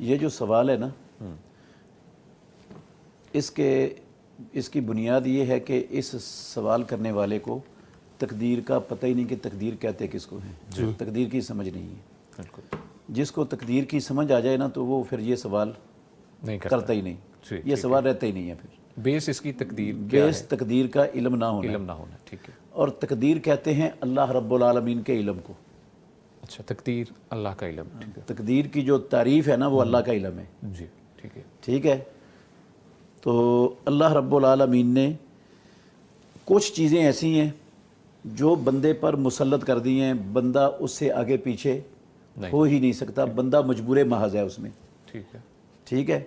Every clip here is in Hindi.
ये जो सवाल है ना, इसकी बुनियाद ये है कि इस सवाल करने वाले को तकदीर का पता ही नहीं कि तकदीर कहते किसको है, तकदीर की समझ नहीं है। बिल्कुल। जिसको तकदीर की समझ आ जाए ना तो वो फिर ये सवाल नहीं करता ही नहीं, ये सवाल रहता ही नहीं है। फिर बेस इसकी तकदीर, बेस तकदीर का इल्म ना होना, ठीक है। और तकदीर कहते हैं अल्लाह रब्बुल आलमीन के इल्म को। अच्छा, तकदीर अल्लाह का इल्म, ठीक है। तकदीर की जो तारीफ़ है ना वो अल्लाह का इल्म है जी, ठीक है। ठीक है। तो अल्लाह रब्बुल आलमीन ने कुछ चीज़ें ऐसी हैं जो बंदे पर मुसल्लत कर दी हैं, बंदा उससे आगे पीछे हो ही नहीं सकता, बंदा मजबूर महज है उसमें। ठीक है, ठीक है।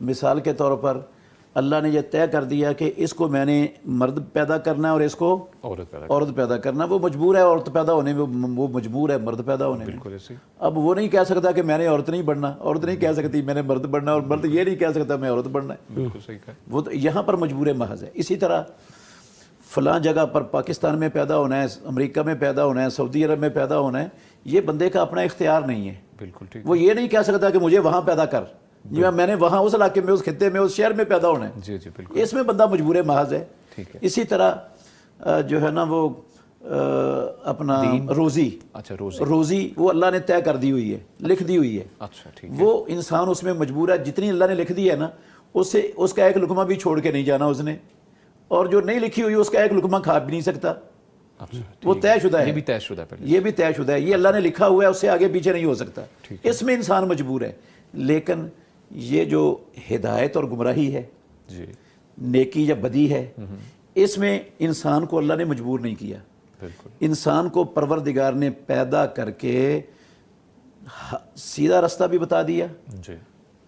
मिसाल के तौर पर अल्लाह ने यह तय कर दिया कि इसको मैंने मर्द पैदा करना है और इसको औरत पैदा करना। वो मजबूर है औरत पैदा होने में, वो मजबूर है मर्द पैदा होने में। बिल्कुल ऐसे। अब वो नहीं कह सकता कि मैंने औरत नहीं बनना, औरत नहीं कह सकती मैंने मर्द बनना, और मर्द ये नहीं कह सकता मैं औरत बनना है। बिल्कुल सही कहा। वो तो यहाँ पर मजबूर महज है। इसी तरह फ़लाँ जगह पर पाकिस्तान में पैदा होना है, अमेरिका में पैदा होना है, सऊदी अरब में पैदा होना है, ये बंदे का अपना इख्तियार नहीं है। बिल्कुल ठीक। वो ये नहीं कह सकता कि मुझे वहाँ पैदा कर, जी मैंने वहाँ उस इलाके में, उस खित्ते में, उस शहर में पैदा होना है। जी जी बिल्कुल। इसमें बंदा मजबूर महज है। ठीक है। इसी तरह जो है ना वो अपना रोज़ी, अच्छा रोज़ी वो अल्लाह ने तय कर दी हुई है, लिख दी हुई है। अच्छा ठीक है। वो इंसान उसमें मजबूर है, जितनी अल्लाह ने लिख दी है ना उससे उसका एक लुकमा भी छोड़ के नहीं जाना उसने, और जो नहीं लिखी हुई उसका एक लुकमा खा भी नहीं सकता। वो तयशुदा है, ये भी तयशुदा है, ये भी तयशुदा है, ये अल्लाह ने लिखा हुआ है, उससे आगे पीछे नहीं हो सकता। इसमें इंसान मजबूर है। लेकिन ये जो हिदायत और गुमराही है जी, नेकी या बदी है, इसमें इंसान को अल्लाह ने मजबूर नहीं किया। बिल्कुल। इंसान को परवरदिगार ने पैदा करके सीधा रास्ता भी बता दिया जी,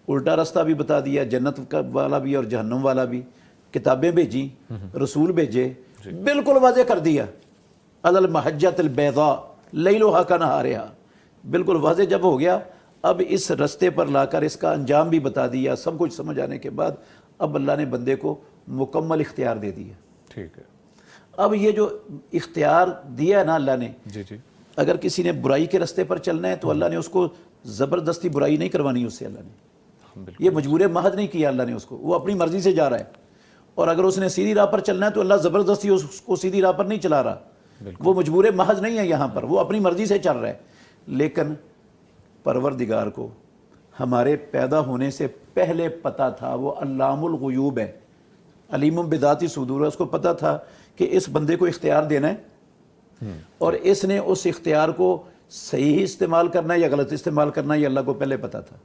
उल्टा रास्ता भी बता दिया, जन्नत का वाला भी और जहन्नम वाला भी। किताबें भेजी, रसूल भेजे, बिल्कुल वाज़ेह कर दिया। अलल महज्जतिल बैदा लैलुहा कनहारिहा, बिल्कुल वाज़ेह जब हो गया, अब इस रास्ते पर लाकर इसका अंजाम भी बता दिया। सब कुछ समझ आने के बाद अब अल्लाह ने बंदे को मुकम्मल इख्तियार दे दिया। ठीक है। अब ये जो इख्तियार दिया है ना अल्लाह ने, जी जी, अगर किसी ने बुराई के रास्ते पर चलना है तो अल्लाह ने उसको ज़बरदस्ती बुराई नहीं करवानी उससे। अल्लाह ने ये मजबूर महज नहीं किया अल्लाह ने उसको, वो अपनी मर्ज़ी से जा रहा है। और अगर उसने सीधी राह पर चलना है तो अल्लाह ज़बरदस्ती उसको सीधी राह पर नहीं चला रहा, वो मजबूर महज नहीं है यहाँ पर, वो अपनी मर्ज़ी से चल रहा है। लेकिन परवरदिगार को हमारे पैदा होने से पहले पता था, वो अल्लामुल गुयूब है, अलीमुम बिदाती सुदूर है, उसको पता था कि इस बंदे को इख्तियार देना है, और इसने उस इख्तियार को सही इस्तेमाल करना है या गलत इस्तेमाल करना है, ये अल्लाह को पहले पता था।